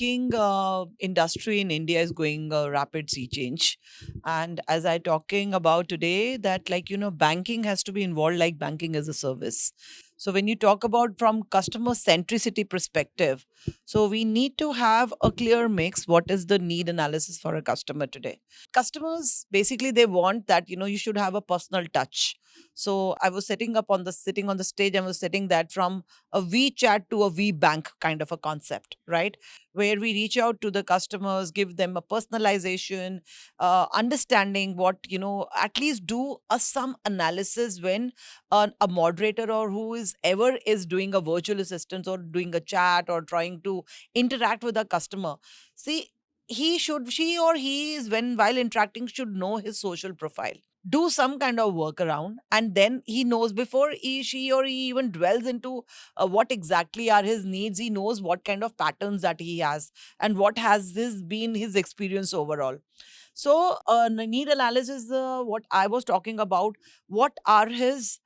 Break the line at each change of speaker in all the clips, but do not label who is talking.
banking industry in India is going rapid sea change. And as I talking about today, that banking has to be involved like banking as a service. So when you talk about from customer centricity perspective, so we need to have a clear mix. What is the need analysis for a customer today? Customers basically they want that you should have a personal touch. So I was sitting on the stage and was setting that from a WeChat to a WeBank kind of a concept, right? Where we reach out to the customers, give them a personalization, understanding what, at least do a some analysis when a moderator or who is ever is doing a virtual assistant or doing a chat or trying to interact with a customer. See, she or he is when while interacting should know his social profile, do some kind of workaround, and then he knows before she or he even dwells into what exactly are his needs. He knows what kind of patterns that he has and what has this been his experience overall. So need analysis, what I was talking about, what are his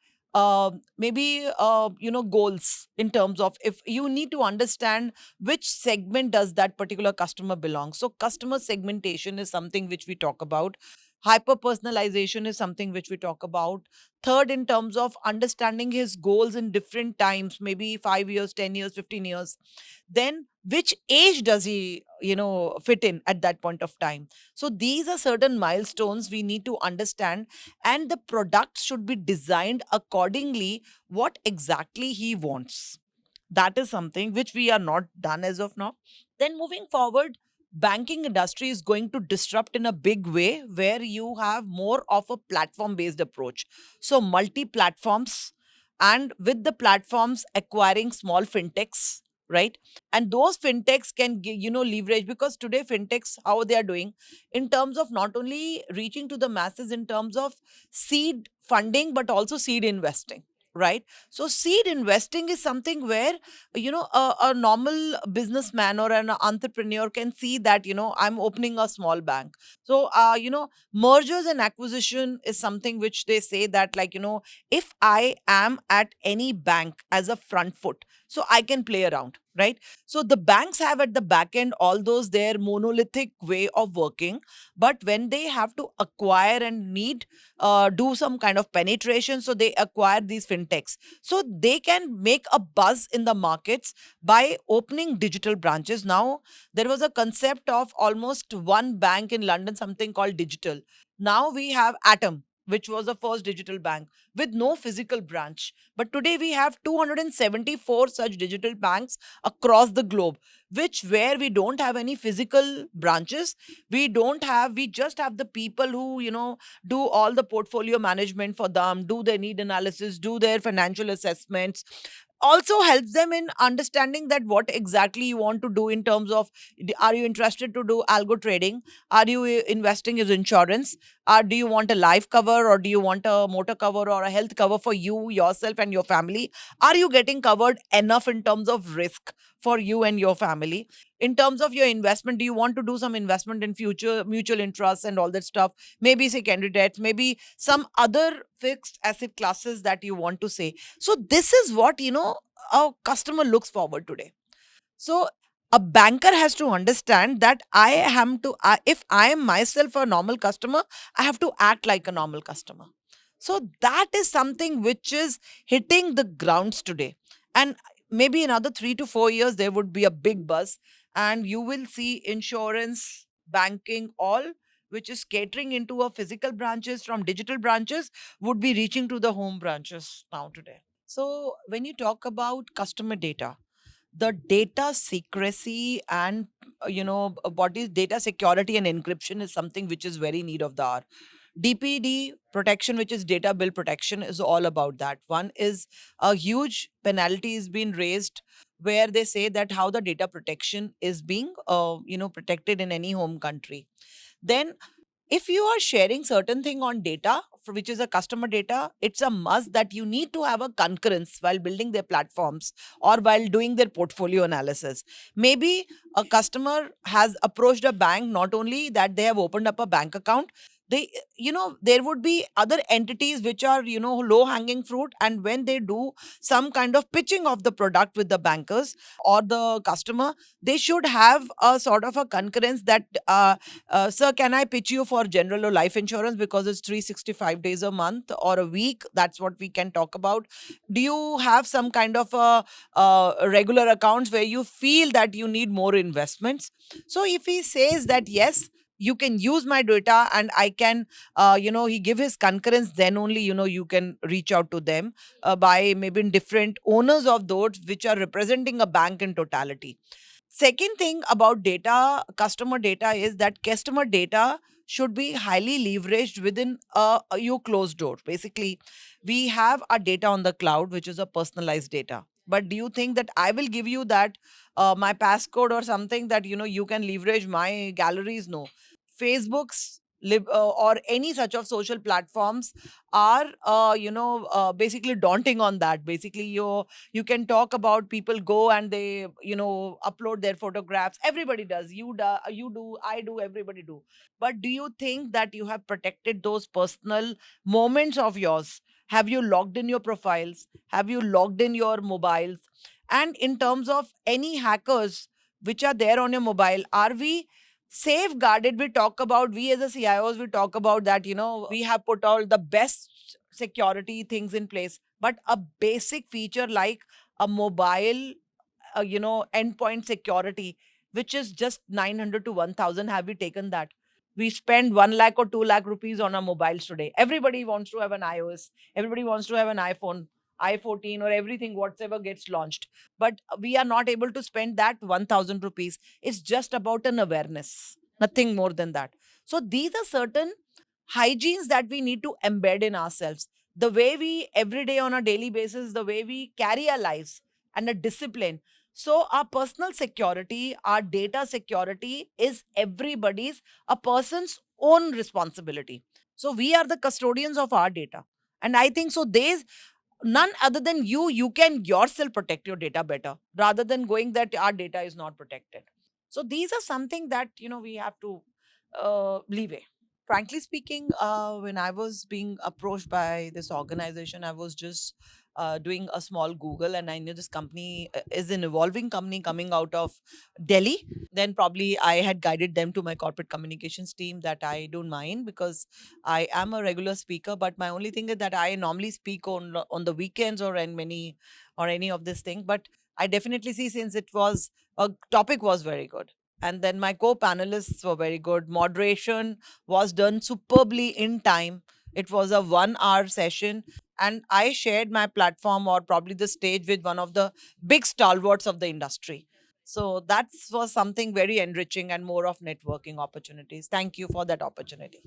maybe goals, in terms of if you need to understand which segment does that particular customer belong. So customer segmentation is something which we talk about. Hyper personalization is something which we talk about. Third, in terms of understanding his goals in different times, maybe 5 years, 10 years, 15 years, then which age does he fit in at that point of time. So these are certain milestones we need to understand, and the product should be designed accordingly what exactly he wants. That is something which we are not done as of now. Then moving forward, banking industry is going to disrupt in a big way, where you have more of a platform based approach. So multi platforms, and with the platforms acquiring small fintechs, right? And those fintechs can leverage, because today fintechs how they are doing in terms of not only reaching to the masses in terms of seed funding but also seed investing, right? So seed investing is something where a normal businessman or an entrepreneur can see that I'm opening a small bank. So mergers and acquisition is something which they say that if I am at any bank as a front foot, so I can play around, right? So the banks have at the back end all those their monolithic way of working, but when they have to acquire and need do some kind of penetration, so they acquire these fintechs, so they can make a buzz in the markets by opening digital branches. Now there was a concept of almost one bank in London, something called digital. Now we have Atom, which was the first digital bank with no physical branch. But today we have 274 such digital banks across the globe, which where we don't have any physical branches. We just have the people who, do all the portfolio management for them, do their need analysis, do their financial assessments, also helps them in understanding that what exactly you want to do in terms of are you interested to do algo trading, are you investing as insurance, or do you want a life cover, or do you want a motor cover or a health cover for you yourself and your family? Are you getting covered enough in terms of risk for you and your family? In terms of your investment, do you want to do some investment in future mutual interests and all that stuff, maybe secondary debts, maybe some other fixed asset classes that you want to say? So this is what a customer looks forward today. So a banker has to understand that if I am myself a normal customer, I have to act like a normal customer. So that is something which is hitting the grounds today. And maybe another 3 to 4 years, there would be a big buzz, and you will see insurance, banking, all which is catering into a physical branches from digital branches would be reaching to the home branches now today. So when you talk about customer data, the data secrecy and what is data security and encryption is something which is very need of the hour. DPD protection, which is data bill protection, is all about that. One is a huge penalty is being raised, where they say that how the data protection is being protected in any home country. Then if you are sharing certain thing on data which is a customer data, it's a must that you need to have a concurrence while building their platforms or while doing their portfolio analysis. Maybe a customer has approached a bank, not only that they have opened up a bank account, they, there would be other entities which are, low hanging fruit, and when they do some kind of pitching of the product with the bankers or the customer, they should have a sort of a concurrence that, sir, can I pitch you for general or life insurance because it's 365 days a month or a week? That's what we can talk about. Do you have some kind of a, regular accounts where you feel that you need more investments? So if he says that yes, you can use my data, and I can, he give his concurrence, then only, you can reach out to them, by maybe different owners of those which are representing a bank in totality. Second thing about data, customer data, is that customer data should be highly leveraged within your closed door. Basically, we have our data on the cloud, which is a personalized data. But do you think that I will give you that, my passcode or something, that you can leverage my galleries? No. Facebook's or any such of social platforms are, basically daunting on that. Basically, you can talk about people go and they, upload their photographs. Everybody does. You do, I do, everybody do. But do you think that you have protected those personal moments of yours? Have you logged in your profiles? Have you logged in your mobiles? And in terms of any hackers which are there on your mobile, are we safeguarded? We talk about, we as a CIOs, we talk about that, we have put all the best security things in place, but a basic feature like a mobile, endpoint security, which is just 900 to 1000, have we taken that? We spend 1 lakh or 2 lakh rupees on our mobiles today. Everybody wants to have an iOS, everybody wants to have an iPhone, i14, or everything whatsoever gets launched. But we are not able to spend that 1000 rupees. It's just about an awareness, nothing more than that. So these are certain hygienes that we need to embed in ourselves, the way we every day on a daily basis, the way we carry our lives, and a discipline. So our personal security, our data security, is everybody's, a person's own responsibility. So we are the custodians of our data, and I think so there's none other than you can yourself protect your data better, rather than going that our data is not protected. So these are something that, we have to leeway. Frankly speaking, when I was being approached by this organization, I was just doing a small Google, and I knew this company is an evolving company coming out of Delhi. Then probably I had guided them to my corporate communications team that I don't mind, because I am a regular speaker, but my only thing is that I normally speak on the weekends or in many or any of this thing. But I definitely see, since it was a topic was very good, and then my co-panelists were very good. Moderation was done superbly in time. It was a 1 hour session, and I shared my platform, or probably the stage, with one of the big stalwarts of the industry. So that was something very enriching and more of networking opportunities. Thank you for that opportunity.